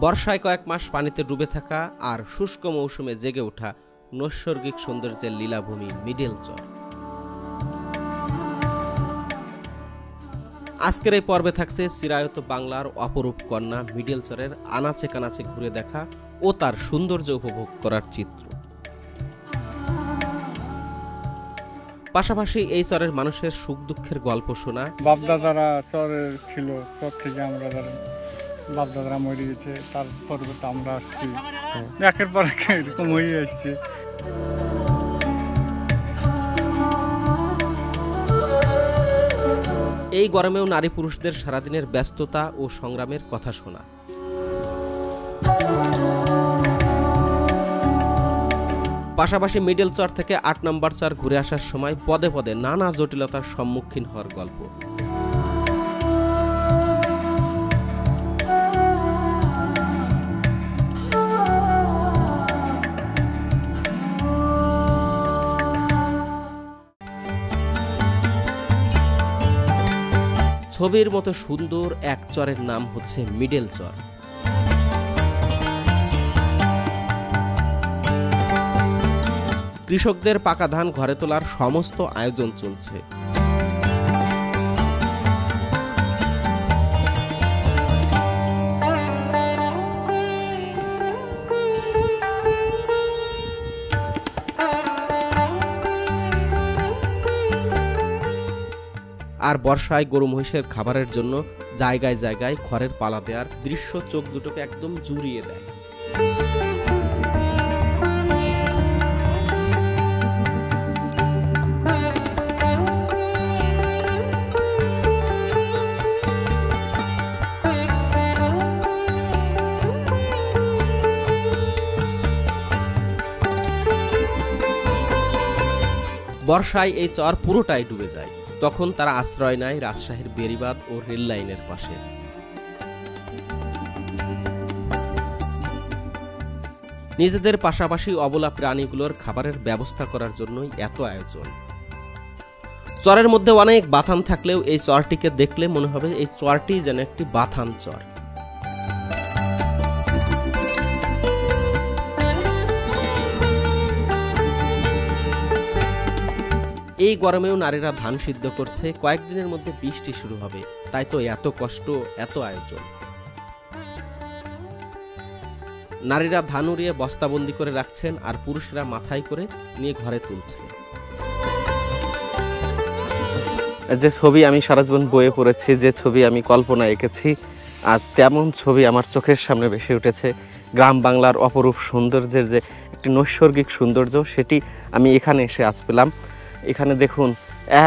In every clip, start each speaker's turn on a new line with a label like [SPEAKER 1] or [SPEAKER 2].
[SPEAKER 1] বর্ষায় কয়েক মাস পানিতে ডুবে থাকা আর শুষ্ক মৌসুমে জেগে ওঠা নৈসর্গিক সৌন্দর্যের লীলাভূমি মিডল চর। আজকের এই পর্বে থাকছে চিরায়ত বাংলার অপরূপ কন্যা মিডল চরের আনাচে কানাচে ঘুরে দেখা ও তার সৌন্দর্য উপভোগ করার চিত্র। পাশাপাশি এই চরের মানুষের সুখ দুঃখের গল্প শোনা।
[SPEAKER 2] বাপদাদারা চরের ছিল, চর থেকে আমরা বাপদাদারা মরে গেছে, তার পরবর্তী আমরা আসছি, একের পর এক এরকম হয়ে আসছে।
[SPEAKER 1] এই গরমেও নারী পুরুষদের সারাদিনের ব্যস্ততা ও সংগ্রামের কথা শোনা। পাশাপাশি মিডল চর থেকে ৮ নম্বর চর ঘুরে আসার সময় পদে পদে নানা জটিলতার সম্মুখীন হওয়ার গল্প। ছবির মতো সুন্দর এক চরের নাম হচ্ছে মিডল চর। কৃষকদের পাকা ধান ঘরে তোলার সমস্ত আয়োজন চলছে। আর বর্ষায় গরু মহিষের খাবারের জন্য জায়গায় জায়গায় খড়ের পালা দেওয়ার দৃশ্য চোখ দুটোকে একদম জুড়িয়ে দেয়। বর্ষায় এই চর পুরোটাই ডুবে যায়। তখন তারা আশ্রয় নেয় রাজশাহীর বেড়িবাঁধ ও রেল লাইনের পাশে। নিজেদের পাশাপাশি অবলা প্রাণীগুলোর খাবারের ব্যবস্থা করার জন্যই এত আয়োজন। চরের মধ্যে অনেক বাথান থাকলেও এই চরটিকে দেখলে মনে হবে এই চরটি যেন একটি বাথান চর। এই গরমেও নারীরা ধান সিদ্ধ করছে। কয়েকদিনের মধ্যে বৃষ্টি শুরু হবে, তাই তো এত কষ্ট, এত আয়োজন। নারীরা ধান উড়িয়ে বস্তাবন্দি করে রাখছেন আর পুরুষরা মাথায় করে নিয়ে ঘরে তুলছে। যে ছবি আমি সারা জীবন বইয়ে পড়েছি, যে ছবি আমি কল্পনা এঁকেছি, আজ তেমন ছবি আমার চোখের সামনে ভেসে উঠেছে। গ্রাম বাংলার অপরূপ সৌন্দর্যের যে একটি নৈসর্গিক সৌন্দর্য, সেটি আমি এখানে এসে আজ পেলাম। এখানে দেখুন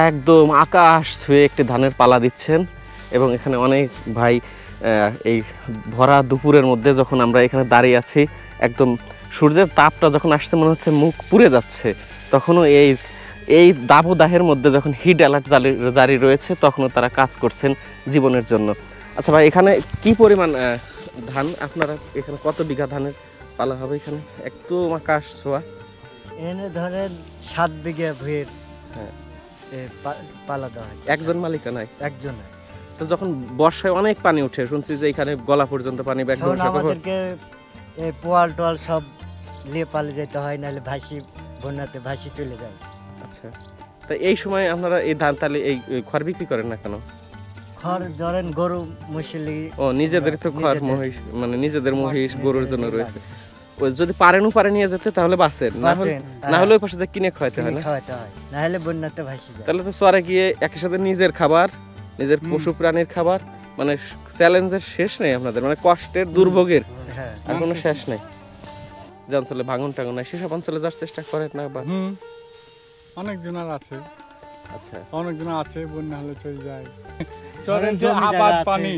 [SPEAKER 1] একদম আকাশ ছুঁয়ে একটি ধানের পালা দিচ্ছেন এবং এখানে অনেক ভাই এই ভরা দুপুরের মধ্যে যখন আমরা এখানে দাঁড়িয়ে আছি, একদম সূর্যের তাপটা যখন আসছে মনে হচ্ছে মুখ পুড়ে যাচ্ছে, তখনও এই দাবদাহের মধ্যে যখন হিট অ্যালার্ট জারি রয়েছে তখনও তারা কাজ করছেন জীবনের জন্য। আচ্ছা ভাই, এখানে কি পরিমাণ ধান আপনারা, এখানে কত বিঘা ধানের পালা হবে? এখানে একদম আকাশ ছোঁয়া।
[SPEAKER 3] এনে ধরেন 7 বিঘা ভুঁইয়ের পালা দেওয়া হয়।
[SPEAKER 1] একজন মালিকা নাই?
[SPEAKER 3] একজন।
[SPEAKER 1] তো যখন বর্ষায় অনেক পানি উঠে, শুনছি যে এখানে গলা পর্যন্ত পানি,
[SPEAKER 3] আমাদেরকে এই পোয়াল টোয়াল সব নিয়ে পালিয়ে যেতে হয়, নাহলে বন্যাতে ভাসি চলে যায়।
[SPEAKER 1] আচ্ছা, তো এই সময় আপনারা এই ধান তাহলে এই খড় বিক্রি করেন না কেন?
[SPEAKER 3] খড় ধরেন গরু মহিষলি।
[SPEAKER 1] ও, নিজেদের তো খড় মহিষ, মানে নিজেদের মহিষ গরুর জন্য রয়েছে। যদি পারেন নিয়ে যেতে তাহলে বাঁচেন, না হলে ওই পাশে যে কিনে খাওয়াতে হয়,
[SPEAKER 3] না হলে বন্যাতে ভাসি যায়।
[SPEAKER 1] তাহলে তো চরে গিয়ে একই সাথে নিজের খাবার, নিজের পশু প্রাণীর খাবার, মানে চ্যালেঞ্জের শেষ নেই আপনাদের, মানে কষ্টের দুর্ভোগের আর কোনো শেষ নেই। যে অঞ্চলে ভাঙন টাঙন নাই সেসব অঞ্চলে যাওয়ার চেষ্টা করেন না? বা
[SPEAKER 2] অনেকজনের আছে।
[SPEAKER 1] আচ্ছা,
[SPEAKER 2] অনেকজনের আছে, বন্যা হলে চলে যায়। চরের যে আবাদ পানি,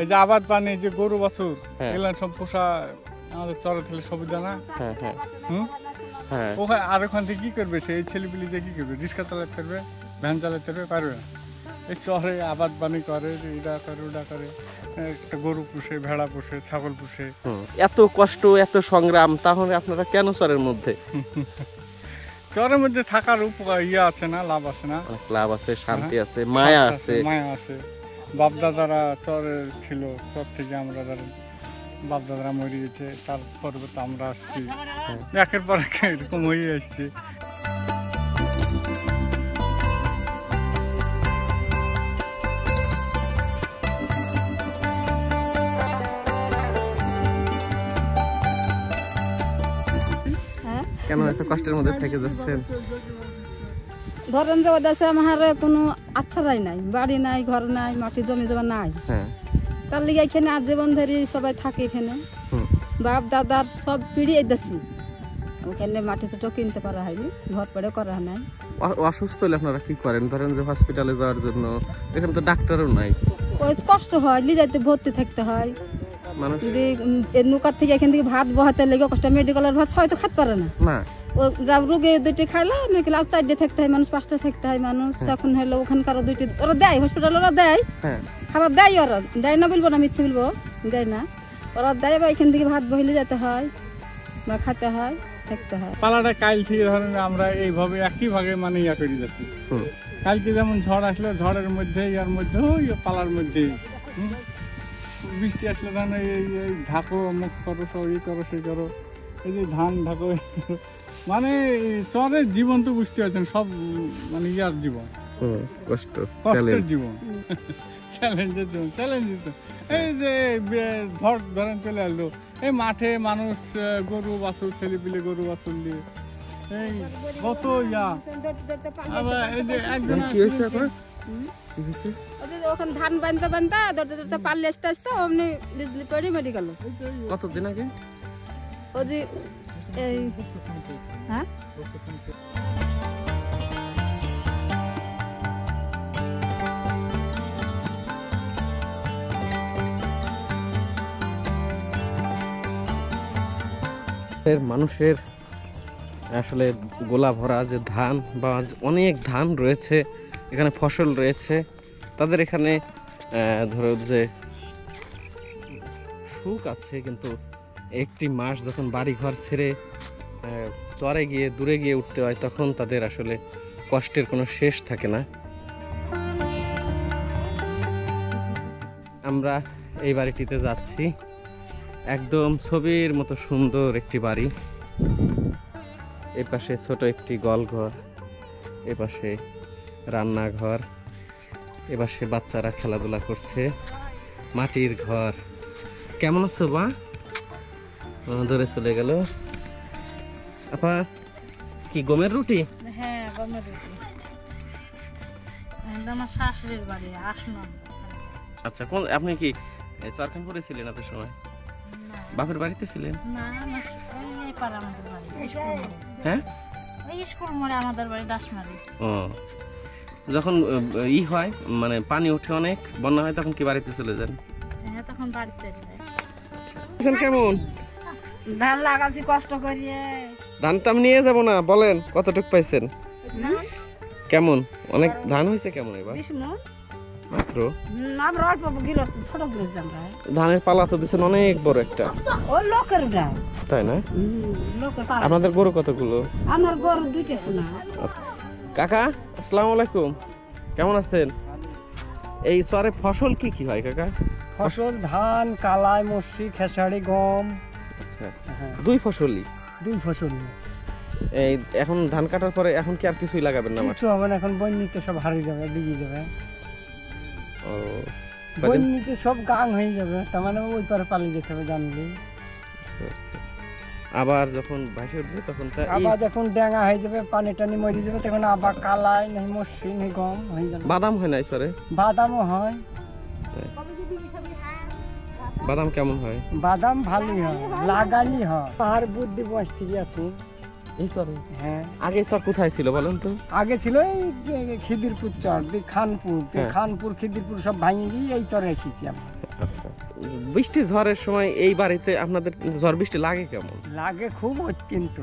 [SPEAKER 2] এই যে আবাদ পানি, যে গরু বাছুর, এগুলো সব পোষা আমাদের চরে থেকে সুবিধা না। ওখানে আর ওখান থেকে কি করবে সেই ছেলেপিলি, যে কি করবে? রিক্সা চালাতে পারবে, ভ্যান চালাতে পারবে না। এই চরে আবাদ পানি করে, এটা করে, ওটা করে, একটা গরু পুষে, ভেড়া পুষে, ছাগল পুষে।
[SPEAKER 1] এত কষ্ট, এত সংগ্রাম, তাহলে আপনারা কেন চরের মধ্যে?
[SPEAKER 2] চরের মধ্যে থাকার আছে না, লাভ আছে না?
[SPEAKER 1] লাভ আছে, শান্তি আছে, মায়া আছে।
[SPEAKER 2] বাপদাদারা চরের ছিল, চর থেকে আমরা বাপ দাদারা মরে গেছে, তারপরে তো আমরা আসছি, একের পর এক এরকম হয়ে আসছে।
[SPEAKER 1] কেন এত কষ্টের মধ্যে থেকে যাচ্ছেন?
[SPEAKER 4] ধরেন যে ওদেশে আমার কোনো আশ্রয় নাই, বাড়ি নাই, ঘর নাই, মাটি জমি জমা নাই।
[SPEAKER 1] হ্যাঁ,
[SPEAKER 4] তার লিগে এখানে আজীবন ধরে সবাই থাকে এখানে। বাপ দাদার সব পিড়ি এই দেশি, ওখানে মাটি চুটো কিনতে পারা হয়নি, ঘর পড়ে করা নাই।
[SPEAKER 1] অসুস্থ হলে আপনারা কি করেন? ধরেন যে হসপিটালে যাওয়ার জন্য, এখানে তো ডাক্তারও নাই।
[SPEAKER 4] ওই কষ্ট হয়, লিজাইতে ভর্তি থাকতে হয়।
[SPEAKER 1] মানুষ
[SPEAKER 4] যদি নৌকার থেকে এখান থেকে ভাত বহাতে লেগে কষ্ট, মেডিকেলের ভাত হয়তো খাতে পারে না।
[SPEAKER 1] না,
[SPEAKER 4] ও রোগে দুইটি খাইলে নাকি লাল 4 থাকতে হয় মানুষ, 5টা থাকতে হয় মানুষ। এখন হলো ওখানকার দুইটি ওরা দেয়, হসপিটাল ওরা দেয়, খাবার দেয়, ওরা দেয় না বলবো না, মিথ্যে বলবো, দেয় না, ওরা দেয়। বা এখান থেকে ভাত বহিলে যেতে হয় বা খেতে হয়, থাকতে হয়।
[SPEAKER 2] পালাটা কাল থেকে ধরেন আমরা এইভাবে একই ভাগে মানে ইয়া করে যাচ্ছি। কালকে যেমন ঝড় আসলো, ঝড়ের মধ্যে ইয়ার মধ্যে ওই পালার মধ্যেই বৃষ্টি আসলে ধরেন এই ঢাকো, মুখ করো, সব ই করো, সেই করো, এই যে ধান ঢাকো, মানে চরের জীবন তো বুঝতে পারছেন, সব মানে ইয়ার জীবন, কষ্টের জীবন, চ্যালেঞ্জের জীবন, চ্যালেঞ্জ। এই যে ঝড় ধরেন চলে আসলো, এই মাঠে মানুষ গরু বাছুর, ছেলে পিলে গরু বাছুর দিয়ে এই কত ইয়া। আবার এই যে একজন
[SPEAKER 4] ওখানে ধান বানতে বানতে দৌড়তে দৌড়তে পারলে আসতে আসতে অমনি বিজলি পড়ে মেরে গেল।
[SPEAKER 1] কতদিন আগে?
[SPEAKER 4] ওই এই হ্যাঁ,
[SPEAKER 1] মানুষের আসলে গোলা ভরা যে ধান বা অনেক ধান রয়েছে, এখানে ফসল রয়েছে, তাদের এখানে ধরো যে সুখ আছে, কিন্তু একটি মাস যখন বাড়ি ঘর ছেড়ে চরে গিয়ে দূরে গিয়ে উঠতে হয়, তখন তাদের আসলে কষ্টের কোনো শেষ থাকে না। আমরা এই বাড়িটিতে যাচ্ছি, একদম ছবির মতো সুন্দর একটি বাড়ি। এ পাশে ছোট একটি গোলঘর, এ পাশে রান্নাঘর, এ পাশে বাচ্চারা খেলাধুলা করছে, মাটির ঘর। কেমন আছো বা? ধরে চলে গেল। আপা কি গমের রুটি?
[SPEAKER 5] হ্যাঁ, গমের রুটি। আমার শাশুড়ির বাড়ি আসলাম।
[SPEAKER 1] আচ্ছা, কোন আপনি কি সরকারপুরে ছিলেন আপনার সময়? বাপের বাড়িতে ছিলেন?
[SPEAKER 5] না, এই পাড়া আমাদের বাড়ি,
[SPEAKER 1] হ্যাঁ,
[SPEAKER 5] ওই স্কুল মোড়ে আমাদের বাড়ি, দাসমারি।
[SPEAKER 1] ও, যখন হয় মানে পানি ওঠে, অনেক বন্যা হয়, তখন কি বাড়িতে চলে যান?
[SPEAKER 5] হ্যাঁ, তখন বাড়ি চলে যায়।
[SPEAKER 1] কেমন
[SPEAKER 4] ধান লাগাচ্ছি কষ্ট করিয়ে।
[SPEAKER 1] ধান তো আমি নিয়ে যাবো না, বলেন কতটুক পাইছেন? কেমন অনেক ধান হয়েছে? কেমন এবার? মাত্র
[SPEAKER 4] আমরা অল্প গিরো, ছোট গিরো আমরা।
[SPEAKER 1] ধানের পালা তো দিচ্ছেন অনেক বড় একটা।
[SPEAKER 4] ও লোকের ডাল,
[SPEAKER 1] তাই না?
[SPEAKER 4] লোকের পালা।
[SPEAKER 1] আপনাদের গরু কতগুলো?
[SPEAKER 4] আমার গরু 2টা শোনা।
[SPEAKER 1] কাকা আসসালামু আলাইকুম, কেমন আছেন? এই চরে ফসল কি কি হয় কাকা?
[SPEAKER 3] ফসল ধান, কালাই, মসুরি, খেসারি, গম।
[SPEAKER 1] দুই ফসলই?
[SPEAKER 3] 2 ফসল।
[SPEAKER 1] এই এখন ধান কাটার পরে এখন কি আর কিছুই লাগাবেন না?
[SPEAKER 3] কিছু হবে না, এখন বন্যিতে সব হারিয়ে যাবে, ডিগে যাবে।
[SPEAKER 1] ও,
[SPEAKER 3] বন্যিতে সব গাং হয়ে যাবে, তার মানে ওই পারে পালিয়ে যেতে হবে জানলি।
[SPEAKER 1] আবার যখন ভাসে উঠবে তখন
[SPEAKER 3] আবার যখন ডেঙ্গা হয়ে যাবে, পানি টানি মরে যাবে, তখন আবার কালাই নাই, মসুরি নাই, গম হয়ে যাবে।
[SPEAKER 1] বাদাম হয় না সরে?
[SPEAKER 3] বাদামও হয়।
[SPEAKER 1] বাদাম কেমন হয়?
[SPEAKER 3] বাদাম ভালোই হয়, লাগালি হয়। আর বুদ্ধি বসতে আছে
[SPEAKER 1] এই চরে?
[SPEAKER 3] হ্যাঁ।
[SPEAKER 1] আগে চর কোথায় ছিল বলেন তো?
[SPEAKER 3] আগে ছিল এই খিদিরপুর চর, খানপুর, খানপুর, খিদিরপুর সব ভাঙিয়ে দিয়ে এই চরে এসেছি আমরা।
[SPEAKER 1] বৃষ্টি ঝড়ের সময় এই বাড়িতে আপনাদের ঝড় বৃষ্টি লাগে কেমন?
[SPEAKER 3] লাগে খুব, অত্যন্ত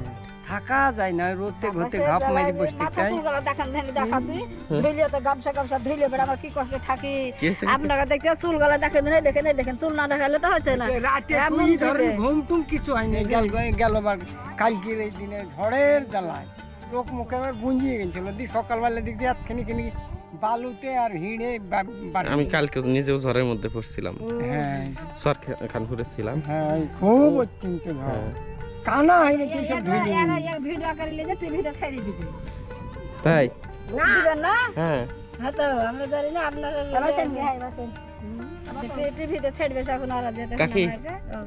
[SPEAKER 3] থাকা যায় না, রোদে ঘুরতে ঘাপ মারি বসতে চাই।
[SPEAKER 4] দেখেন দেখাচ্ছি ধইলে তো গামছা গামছা ধইলে বেড়া আমার কি কষ্ট থাকি। আপনাকে দেখতে চুল গলা দেখেন, দেখেন দেখেন, চুল না দেখালে তো হচ্ছে না।
[SPEAKER 3] রাতে ঘুম টুম কিছু হয়নি, গেল কালকের এই দিনে ঝড়ের জ্বালায় চোখ মুখে আমার গুঞ্জিয়ে গেছিল। সকালবেলা দেখছি একখানি
[SPEAKER 6] বালুতে আর হিড়ে
[SPEAKER 1] আমি কালকে নিজেও ঝড়ের মধ্যে পড়ছিলাম,
[SPEAKER 6] হ্যাঁ
[SPEAKER 1] ঝড় খানপুরে ছিলাম।
[SPEAKER 6] হ্যাঁ খুব অত্যন্ত ঝড়, কানা হয়ে গেছে সব ধুয়ে।
[SPEAKER 4] ভিডিও করলে যে টিভিটা ছেড়ে দিবে
[SPEAKER 1] তাই
[SPEAKER 4] না
[SPEAKER 1] হ্যাঁ
[SPEAKER 4] হ্যাঁ তো আমরা জানি না আপনারা টিভিতে ছেড়বে এখন আর
[SPEAKER 1] কাকি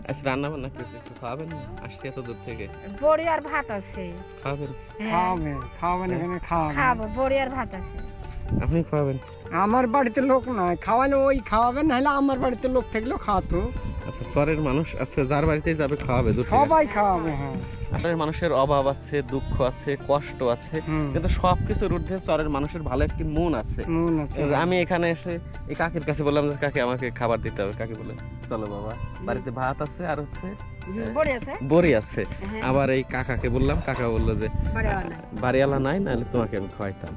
[SPEAKER 1] আচ্ছা রান্না বান্না কিছু খাওয়াবেন না? আসছি এত দূর থেকে,
[SPEAKER 4] বড়ি আর ভাত আছে,
[SPEAKER 1] খাওয়াবেন?
[SPEAKER 6] খাওয়াবেন এখানে খাওয়াবেন।
[SPEAKER 4] খাবো, বড়ি আর ভাত আছে।
[SPEAKER 1] আপনি খাওয়াবেন?
[SPEAKER 6] আমার বাড়িতে লোক নয়, খাওয়ানো ওই খাওয়াবেন, নাহলে আমার বাড়িতে লোক থাকলেও খাওয়াতো।
[SPEAKER 1] আচ্ছা চরের মানুষ আছে, যার বাড়িতেই যাবে খাওয়াবে,
[SPEAKER 6] সবাই খাওয়াবে। হ্যাঁ
[SPEAKER 1] আসলে মানুষের অভাব আছে, দুঃখ আছে, কষ্ট আছে, কিন্তু সবকিছুর ঊর্ধ্বে চরের মানুষের ভালো একটি মন আছে। আমি এখানে এসে এই কাকির কাছে বললাম যে কাকি আমাকে খাবার দিতে হবে, কাকি বলে চলো বাবা, বাড়িতে ভাত আছে আর হচ্ছে বড়ি আছে। আবার এই কাকাকে বললাম, কাকা বললো যে বাড়িওয়ালা নাই, নাহলে তোমাকে আমি খাওয়াইতাম।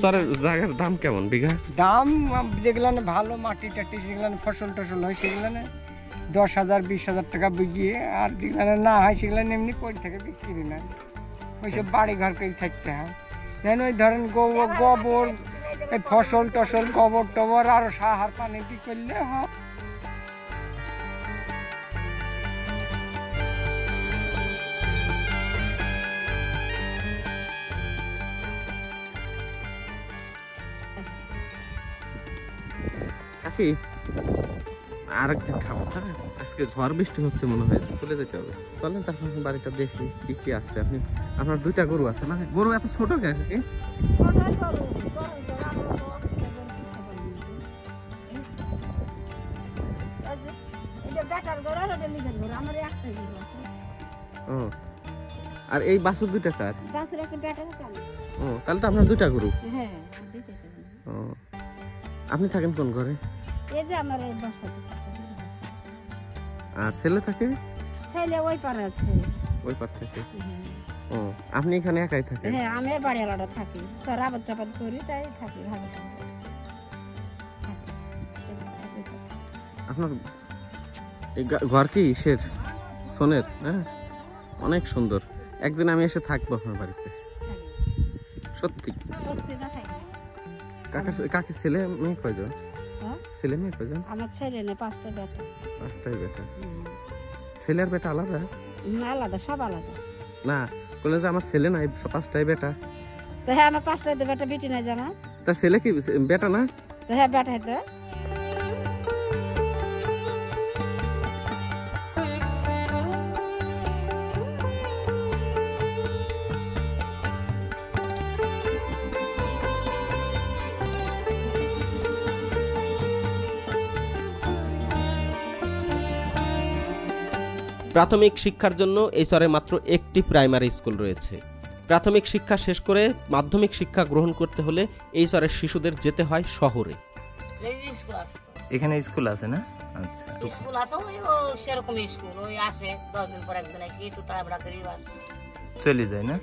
[SPEAKER 1] চরের জায়গার দাম কেমন বিঘা?
[SPEAKER 6] দাম যেগুলো ভালো মাটি টাটি, যেগুলো ফসল টসল হয় সেগুলো 10,000 20,000 টাকা বিঘিয়ে, আর যেগুলো না হয় সেগুলো এমনি পড়ে থাকে, বিক্রি না। ওইসব বাড়ি ঘর করে থাকতে হয়। যেন ওই ধরেন গোবর, এই ফসল টসল, গোবর টবর আর সাহার পানি কি করলে হয়।
[SPEAKER 1] কাকি আরেকদিন খাবো, হ্যাঁ? আজকে ঝড় বৃষ্টি হচ্ছে মনে হয়, চলে যেতে হবে। চলেন তারপর বাড়িটা দেখি কি কি আছে। আপনার 2টা গরু আছে না? গরু এত ছোট কেন? ও আর এই বাছুর 2টা কার? ও তাহলে তো আপনার 2টা গরু। ও আপনি থাকেন কোন ঘরে?
[SPEAKER 4] এই যে আমার এই বাসাতে।
[SPEAKER 1] আর ছেলে থাকে?
[SPEAKER 4] ছেলে ওই পারে আছে।
[SPEAKER 1] ওই পার থেকে। ও আপনি এখানে একাই থাকেন?
[SPEAKER 4] হ্যাঁ আমি বাড়ি আলাদা থাকি, স্যার আবাদ টাবাদ করি, তাই থাকি ভালো।
[SPEAKER 1] আপনার এই ঘর কি ইসের সোনের? হ্যাঁ অনেক সুন্দর। একদিন আমি এসে থাকবো আপনার বাড়িতে, সত্যি। কাকি ছেলে মেয়ে কয়জন? ছেলে মেয়ে কয়জন?
[SPEAKER 4] আমার ছেলে নেই, 5টা বেটা।
[SPEAKER 1] 5টাই বেটা? ছেলে আর বেটা আলাদা?
[SPEAKER 4] আলাদা, সব আলাদা।
[SPEAKER 1] না বলে যে আমার ছেলে নাই, 5টাই বেটা।
[SPEAKER 4] তো হ্যাঁ আমার 5টা বেটা, বেটি নাই জানা।
[SPEAKER 1] তা ছেলে কি বেটা না?
[SPEAKER 4] তো হ্যাঁ বেটা হইতো।
[SPEAKER 7] প্রাথমিক শিক্ষার জন্য এই চরে মাত্র একটি প্রাইমারি স্কুল রয়েছে। প্রাথমিক শিক্ষা শেষ করে মাধ্যমিক শিক্ষা গ্রহণ করতে হলে এই চরের শিশুদের যেতে হয় শহরে।
[SPEAKER 8] এখানে স্কুল আছে না? আচ্ছা
[SPEAKER 9] স্কুল আছে, ওই সেরকম স্কুল, ওই আসে 10 দিন পর একদিন আসি, একটু তাড়াহুড়া করি বাস
[SPEAKER 8] চলে যায় না?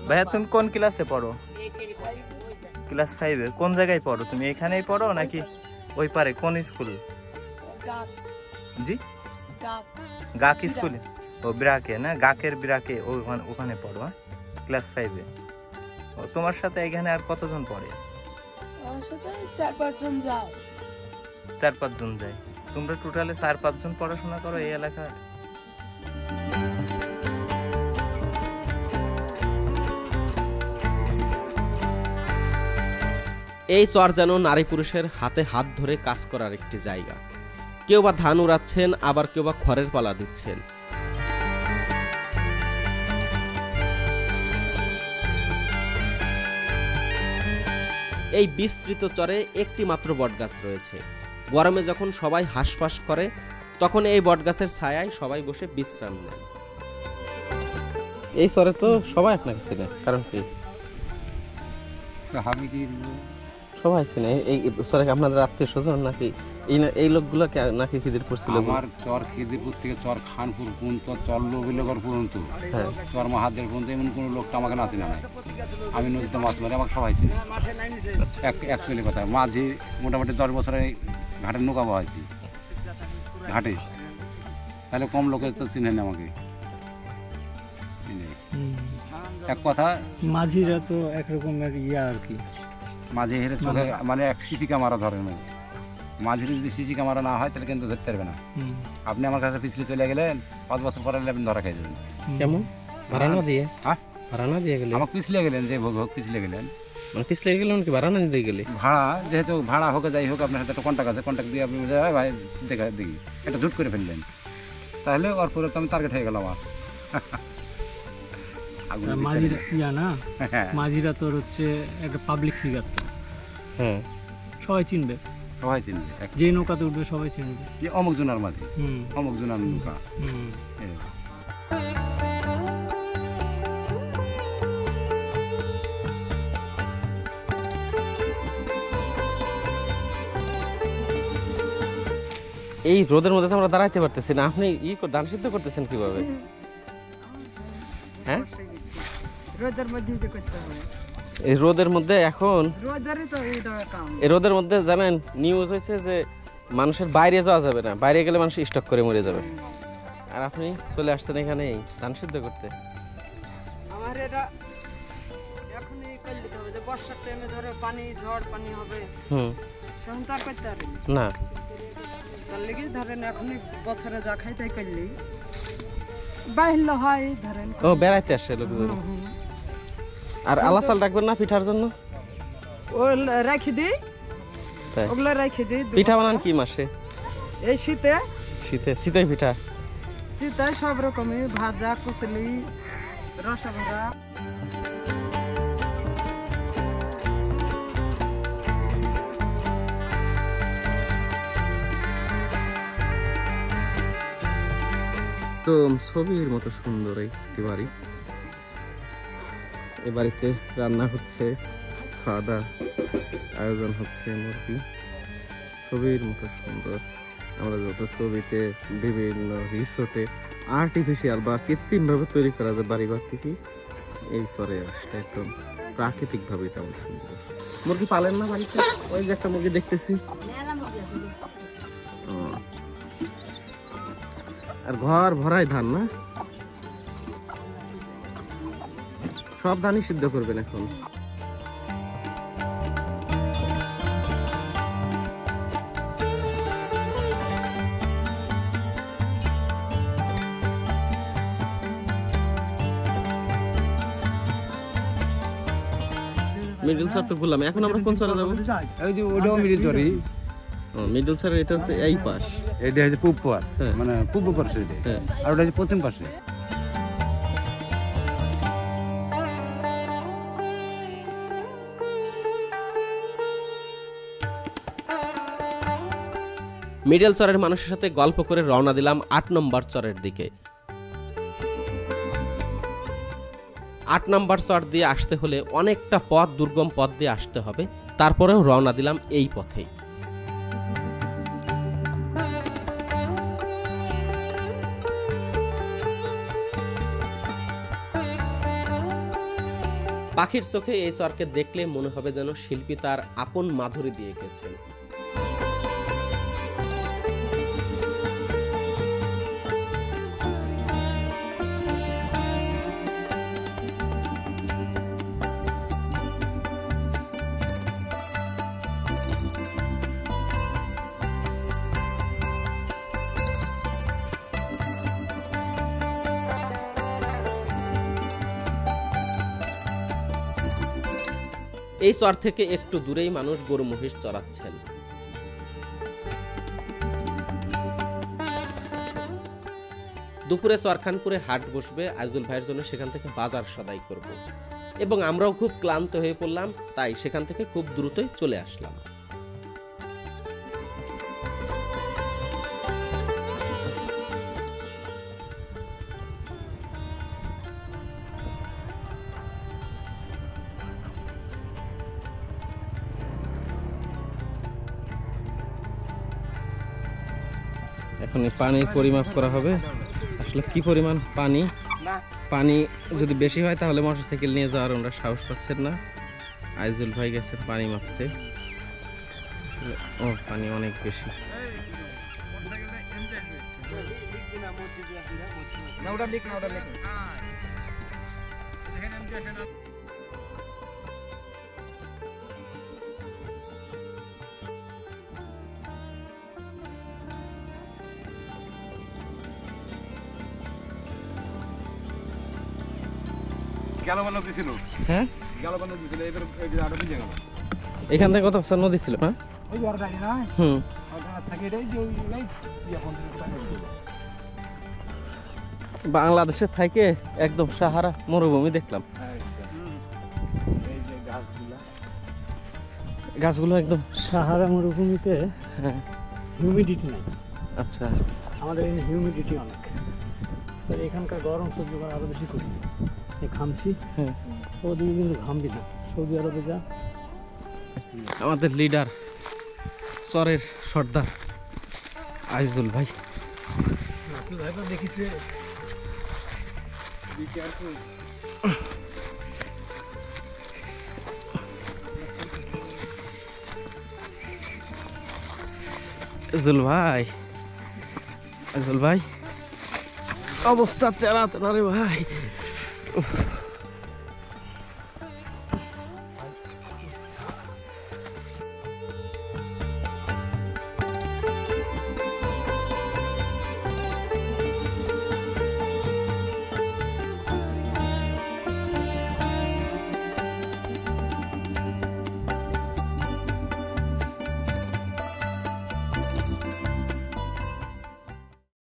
[SPEAKER 8] ভাইয়া তুমি কোন ক্লাসে পড়ো? ক্লাস 5-এ। কোন জায়গায় পড়ো তুমি? এখানেই পড়ো নাকি ওই পারে কোন স্কুল? জি গাক স্কুলে। ও ব্রাকে না, গাকের ব্রাকে, ওখানে পড়ো। ক্লাস 5-এ। ও তোমার সাথে এখানে আর কতজন পড়ে?
[SPEAKER 10] আমার সাথে 4-5 জন যায়।
[SPEAKER 8] 4-5 জন যায়। তোমরা টোটালে 4-5 জন পড়াশোনা করো এই এলাকায়?
[SPEAKER 7] এই চর যেন নারী পুরুষের হাতে হাত ধরে কাজ করার একটি জায়গা। কেউ বা ধান উড়াচ্ছেন, আবার কেউ বা খড়ের পালা দিচ্ছেন। এই বিস্তৃত চরে একটি মাত্র বটগাছ রয়েছে। গরমে যখন সবাই হাঁসফাঁস করে তখন এই বটগাছের ছায়ায় সবাই বসে বিশ্রাম নেয়।
[SPEAKER 1] এই চরে তো সবাই আপনাকে চেনে, কারণ কি
[SPEAKER 6] আমি কি
[SPEAKER 1] সবাই চেনে? এই চরে আপনাদের আত্মীয় স্বজন নাকি এই লোকগুলো নাকি খিদিরপুর ছিল?
[SPEAKER 11] আমার চর খিদিরপুর থেকে চর খানপুর পর্যন্ত, চর লোবিলগর পর্যন্ত, চর মাহাদের পর্যন্ত এমন কোনো লোকটা আমাকে না চিনা নাই। আমি নদীতে মাছ মারি, আমাকে সবাই চিনি। অ্যাকচুয়ালি কথা, মাঝি মোটামুটি 10 বছরে ঘাটে নৌকা বহাইছি ঘাটে, তাহলে কম লোকে তো চিনেন আমাকে। এক কথা,
[SPEAKER 2] মাঝিরা তো একরকমের আর কি,
[SPEAKER 11] মাঝি হেরে চোখে মানে এক সিসি ক্যামেরা ধরেন। মাঝির যদি সিসি ক্যামেরা না হয় তাহলে কিন্তু ধরতে পারবে না। আপনি আমার কাছে পিছলে চলে গেলেন, 5 বছর পরে আপনি ধরা খেয়ে যাবেন।
[SPEAKER 1] কেমন ভাড়া না দিয়ে? হ্যাঁ, ভাড়া না দিয়ে গেলে
[SPEAKER 11] আমাকে পিছলে গেলেন, যে ভোগ পিছলে গেলেন,
[SPEAKER 1] মানে পিছলে গেলেন কি ভাড়া না দিয়ে গেলে?
[SPEAKER 11] ভাড়া যেহেতু ভাড়া হোক যাই হোক, আপনার সাথে একটা কন্ট্যাক্ট আছে, কন্ট্যাক্ট দিয়ে আপনি ভাই দেখা দেখি এটা জুট করে ফেললেন, তাহলে ওর পরে তো আমি টার্গেট হয়ে গেলাম।
[SPEAKER 2] মাঝিরা ইয়া না, মাঝিরা তোর হচ্ছে একটা পাবলিক ফিগার, তো
[SPEAKER 1] হ্যাঁ
[SPEAKER 2] সবাই চিনবে,
[SPEAKER 11] সবাই চিনবে,
[SPEAKER 2] যে নৌকাতে উঠবে সবাই চিনবে
[SPEAKER 11] যে অমুক জোনার মাঝি, অমুক জোনার নৌকা।
[SPEAKER 1] এই রোদের মধ্যে তো আমরা দাঁড়াইতে পারতেছি না, আপনি ধান সিদ্ধ করতেছেন কিভাবে? হ্যাঁ,
[SPEAKER 6] রোদের মধ্যে করতে হবে।
[SPEAKER 1] এই রোদের মধ্যে এখন
[SPEAKER 6] রোদেরই তো এইটা কাম।
[SPEAKER 1] এই রোদের মধ্যে জানেন নিউজ হয়েছে যে মানুষের বাইরে যাওয়া যাবে না, বাইরে গেলে মানুষ স্টক করে মরে যাবে। আর আপনি চলে আসছেন এখানে ধান সিদ্ধ করতে।
[SPEAKER 6] আমার এটা এখনই করে দিতে হবে, যে বর্ষার টাইমে ধরে পানি, ঝড় পানি হবে, তখন তো আর করতে পারবে
[SPEAKER 1] না।
[SPEAKER 6] তার লেগে ধরেন এখনই বছরে যা খাই তাই করলেই বাহিল হয়। ধরেন
[SPEAKER 1] ও বেড়াইতে আসে লোকজন। আর আলাসাল রাখবেন না পিঠার জন্য?
[SPEAKER 6] ও রাখি দিই, ওগুলো রাখি দিই।
[SPEAKER 1] পিঠা বানান কি মাসে?
[SPEAKER 6] এই শীতে।
[SPEAKER 1] শীতে পিঠা?
[SPEAKER 6] শীতে সব রকমই, ভাজা, কুচলি, রসা ভাজা।
[SPEAKER 1] তো ছবির মতো সুন্দর একটি বাড়ি। এ বাড়িতে রান্না হচ্ছে, খাওয়া দাওয়া আয়োজন হচ্ছে, মুরগি। ছবির মতো সুন্দর। আমরা যত ছবিতে বিভিন্ন রিসোর্টে আর্টিফিশিয়াল বা কৃত্রিমভাবে তৈরি করা যায় বাড়িঘর থেকে, এই চরে আসলে একদম প্রাকৃতিকভাবে তেমন সুন্দর। মুরগি পালেন না বাড়িতে? ওই যে একটা মুরগি দেখতেছি। আর ঘর ভরাই ধান না? সব ধানই সিদ্ধ করবেন এখন? মিডল সার তো বললাম, এখন আমরা কোন চরে যাবো?
[SPEAKER 11] ওই যে ওটাও মিডল চরি।
[SPEAKER 1] মিডল সার এটা হচ্ছে এই পাশ,
[SPEAKER 11] এটা হচ্ছে পূব পাশ, মানে পূর্ব পাশে, আর ওটা হচ্ছে পশ্চিম পাশে।
[SPEAKER 7] মিডল চরের মানুষের সাথে গল্প করে রওনা দিলাম 8 নম্বর চরের দিকে। 8 নম্বর চর দিয়ে আসতে হলে অনেকটা পথ, দুর্গম পথ দিয়ে আসতে হবে। তারপরেও রওনা দিলাম এই পথেই। পাখির চোখে এই চরকে দেখলে মনে হবে যেন শিল্পী তার আপন মাধুরী দিয়ে গেছেন। এই চর থেকে একটু দূরেই মানুষ গরু মহিষ চড়াচ্ছেন। দুপুরে চরখানপুরে হাট বসবে, আইজুল ভাইয়ের জন্য সেখান থেকে বাজার সদাই করব। এবং আমরাও খুব ক্লান্ত হয়ে পড়লাম, তাই সেখান থেকে খুব দ্রুতই চলে আসলাম।
[SPEAKER 1] এখন এই পানির পরিমাপ করা হবে আসলে কি পরিমাণ পানি। পানি যদি বেশি হয় তাহলে মোটরসাইকেল নিয়ে যাওয়ার ওনারা সাহস পাচ্ছেন না। আইজুল ভাই গেছেন পানি মাপতে। ও পানি অনেক বেশি। হ্যাঁ এখান থেকে কত বছর নদী ছিল না? বাংলাদেশের থেকে একদম সাহারা মরুভূমি দেখলাম। গাছগুলো একদম
[SPEAKER 12] সাহারা মরুভূমিতে হিউমিডিটি নাই।
[SPEAKER 1] আচ্ছা,
[SPEAKER 12] আমাদের হিউমিডিটি অনেক, এখানকার গরম সহ্য করা আরো বেশি করি। ঘামছি, ওদিকে কিন্তু ঘামবি না। সৌদি আরবে যা।
[SPEAKER 1] আমাদের লিডার চরের সর্দার আইজুল ভাই।
[SPEAKER 12] দেখিস রে,
[SPEAKER 1] আইজুল ভাই, আইজুল ভাই অবস্থা চেনা তো না রে ভাই।